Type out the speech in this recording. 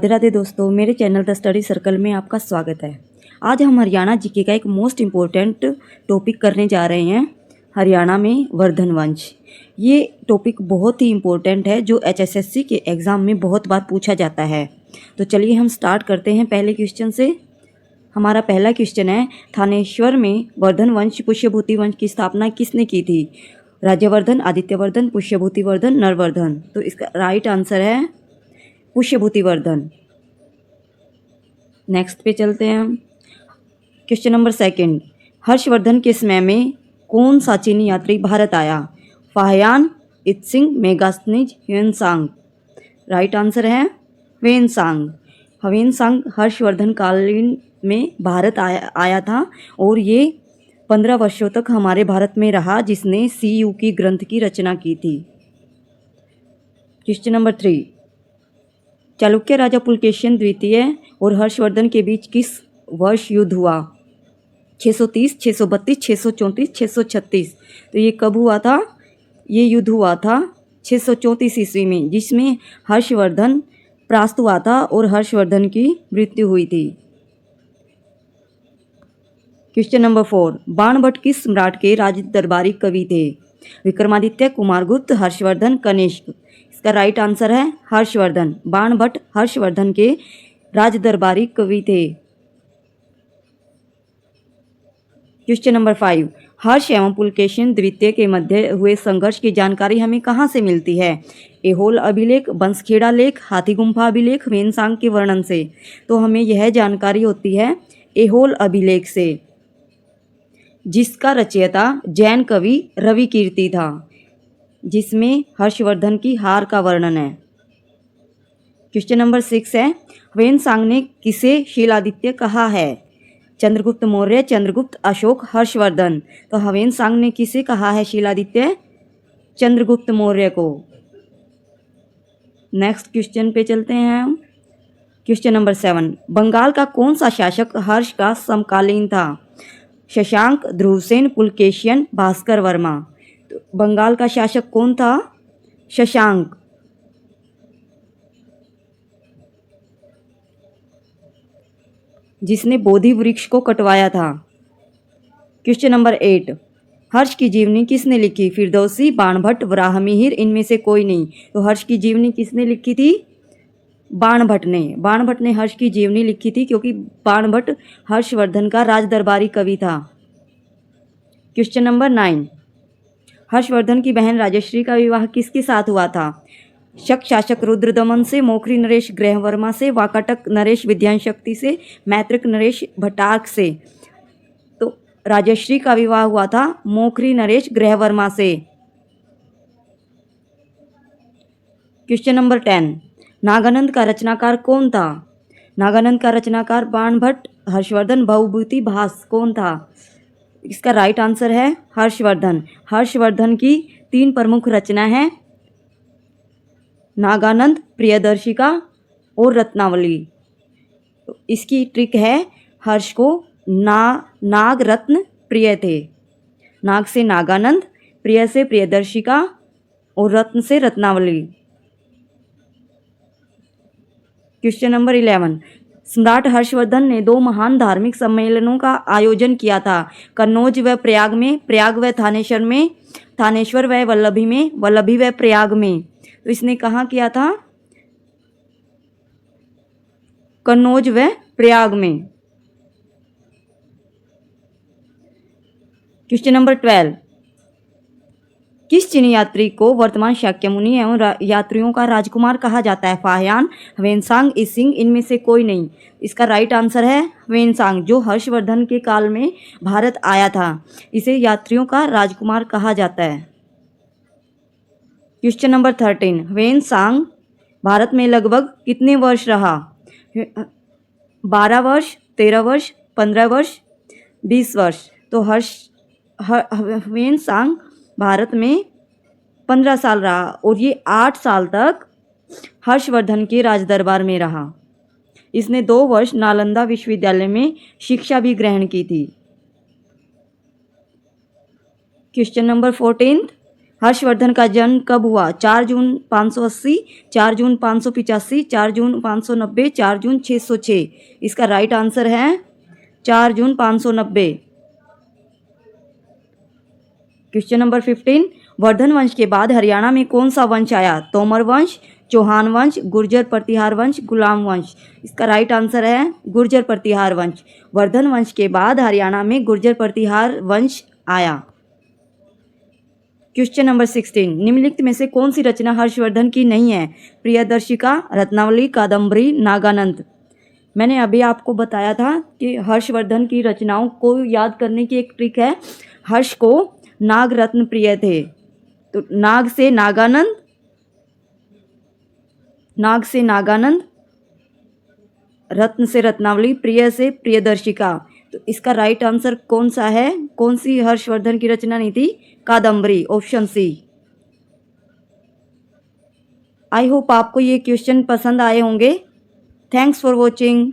राधे राधे दोस्तों, मेरे channel the study circle में आपका स्वागत है। आज हम हरियाणा जीके का एक मोस्ट इम्पोर्टेंट टॉपिक करने जा रहे हैं। हरियाणा में वर्धन वंश। ये टॉपिक बहुत ही इम्पोर्टेंट है जो एचएसएससी के एग्ज़ाम में बहुत बार पूछा जाता है। तो चलिए हम स्टार्ट करते हैं पहले क्वेश्चन से। हमारा पहला क्वेश्चन है, थानेश्वर में वर्धन वंश पुष्यभूति वंश की स्थापना किसने की थी? राज्यवर्धन, आदित्यवर्धन, पुष्यभूतिवर्धन, नरवर्धन। तो इसका राइट आंसर है पुष्यभूतिवर्धन। नेक्स्ट पे चलते हैं हम। क्वेश्चन नंबर सेकंड, हर्षवर्धन के समय में कौन सा चीनी यात्री भारत आया? Fahien, Itsing, Megasthenes, Hiuen Tsang. Right answer है ह्वेनसांग। ह्वेनसांग हर्षवर्धन कालीन में भारत आया था और ये 15 वर्षों तक हमारे भारत में रहा, जिसने CU की ग्रंथ की रचना की थी। क्वेश्चन नंबर 3, चालुक्य राजा पुलकेशिन द्वितीय और हर्षवर्धन के बीच किस वर्ष युद्ध हुआ? 630, 632, 634, 636। तो ये कब हुआ था? ये युद्ध हुआ था 634 ईस्वी में, जिसमें हर्षवर्धन परास्त हुआ था और हर्षवर्धन की मृत्यु हुई थी। क्वेश्चन नंबर 4, बाणभट्ट किस सम्राट के राज दरबारी कवि थे? विक्रमादित्य, कुमारगुप्त, हर्षवर्धन, कनिष्क। इसका राइट आंसर है हर्षवर्धन। बाणभट्ट हर्षवर्धन के राज दरबारी कवि थे। क्वेश्चन नंबर 5, हर्ष एवं पुलकेशिन द्वितीय के मध्य हुए संघर्ष की जानकारी हमें कहाँ से मिलती है? एहोल अभिलेख, बंसखेड़ा लेख, हाथी गुम्फा अभिलेख, ह्वेनसांग के वर्णन से। तो हमें यह जानकारी होती है एहोल अभिलेख से, जिसका रचयिता जैन कवि रवि कीर्ति था, जिसमें हर्षवर्धन की हार का वर्णन है। क्वेश्चन नंबर 6 है, ह्वेनसांग ने किसे शीलादित्य कहा है? चंद्रगुप्त मौर्य, चंद्रगुप्त, अशोक, हर्षवर्धन। तो ह्वेनसांग ने किसे कहा है शीलादित्य? चंद्रगुप्त मौर्य को। नेक्स्ट क्वेश्चन पे चलते हैं हम। क्वेश्चन नंबर 7, बंगाल का कौन सा शासक हर्ष का समकालीन था? शशांक, ध्रुवसेन, पुलकेशियन, भास्कर वर्मा। तो बंगाल का शासक कौन था? शशांक। जिसने बोधि वृक्ष को कटवाया था। क्वेश्चन नंबर 8, हर्ष की जीवनी किसने लिखी? फिरदौसी, बाणभट्ट, वराहमिहिर, इनमें से कोई नहीं। तो हर्ष की जीवनी किसने लिखी थी? बाणभट्ट ने। बाणभट्ट ने हर्ष की जीवनी लिखी थी, क्योंकि बाणभट्ट हर्षवर्धन का राजदरबारी कवि था। क्वेश्चन नंबर 9, हर्षवर्धन की बहन राजश्री का विवाह किसके साथ हुआ था? शक शासक रुद्रदमन से, मोखरी नरेश ग्रहवर्मा से, वाकाटक नरेश विद्यांशक्ति से, मैत्रिक नरेश भट्टारक से। तो राजश्री का विवाह हुआ था मोखरी नरेश ग्रहवर्मा से। क्वेश्चन नंबर 10, नागानंद का रचनाकार कौन था? नागानंद का रचनाकार बाणभट्ट, हर्षवर्धन, भवभूति, भास। कौन था? इसका राइट आंसर है हर्षवर्धन। हर्षवर्धन की 3 प्रमुख रचना है, नागानंद, प्रियदर्शिका और रत्नावली। तो इसकी ट्रिक है, हर्ष को नाग रत्न प्रिय थे। नाग से नागानंद, प्रिय से प्रियदर्शिका और रत्न से रत्नावली। क्वेश्चन नंबर 11, सम्राट हर्षवर्धन ने 2 महान धार्मिक सम्मेलनों का आयोजन किया था, कन्नौज व प्रयाग में, प्रयाग व थानेश्वर में, थानेश्वर व वल्लभी में, वल्लभी व प्रयाग में। तो इसने कहाँ किया था? कन्नौज व प्रयाग में। क्वेश्चन नंबर 12, किस चीनी यात्री को वर्तमान शाक्यमुनि एवं यात्रियों का राजकुमार कहा जाता है? फाहियान, ह्वेनसांग, इसिंग, इनमें से कोई नहीं। इसका राइट आंसर है ह्वेनसांग, जो हर्षवर्धन के काल में भारत आया था। इसे यात्रियों का राजकुमार कहा जाता है। क्वेश्चन नंबर 13, ह्वेनसांग भारत में लगभग कितने वर्ष रहा? 12 वर्ष, 13 वर्ष, 15 वर्ष, 20 वर्ष। तो ह्वेनसांग भारत में 15 साल रहा और ये 8 साल तक हर्षवर्धन के राजदरबार में रहा। इसने 2 वर्ष नालंदा विश्वविद्यालय में शिक्षा भी ग्रहण की थी। क्वेश्चन नंबर 14, हर्षवर्धन का जन्म कब हुआ? 4 जून 580, 4 जून 585, 4 जून 590, 4 जून 606। इसका राइट आंसर है 4 जून 590। क्वेश्चन नंबर 15, वर्धन वंश के बाद हरियाणा में कौन सा वंश आया? तोमर वंश, चौहान वंश, गुर्जर प्रतिहार वंश, गुलाम वंश। इसका राइट आंसर है गुर्जर प्रतिहार वंश। वर्धन वंश के बाद हरियाणा में गुर्जर प्रतिहार वंश आया। क्वेश्चन नंबर 16, निम्नलिखित में से कौन सी रचना हर्षवर्धन की नहीं है? प्रियदर्शिका, रत्नावली, कादम्बरी, नागानंद। मैंने अभी आपको बताया था कि हर्षवर्धन की रचनाओं को याद करने की एक ट्रिक है। हर्ष को नाग रत्न प्रिय थे, तो नाग से नागानंद, नाग से नागानंद, रत्न से रत्नावली, प्रिय से प्रियदर्शिका। तो इसका राइट आंसर कौन सा है? कौन सी हर्षवर्धन की रचना नहीं थी? Kadambari, option C. I hope आपको ये क्वेश्चन पसंद आए होंगे। Thanks for watching.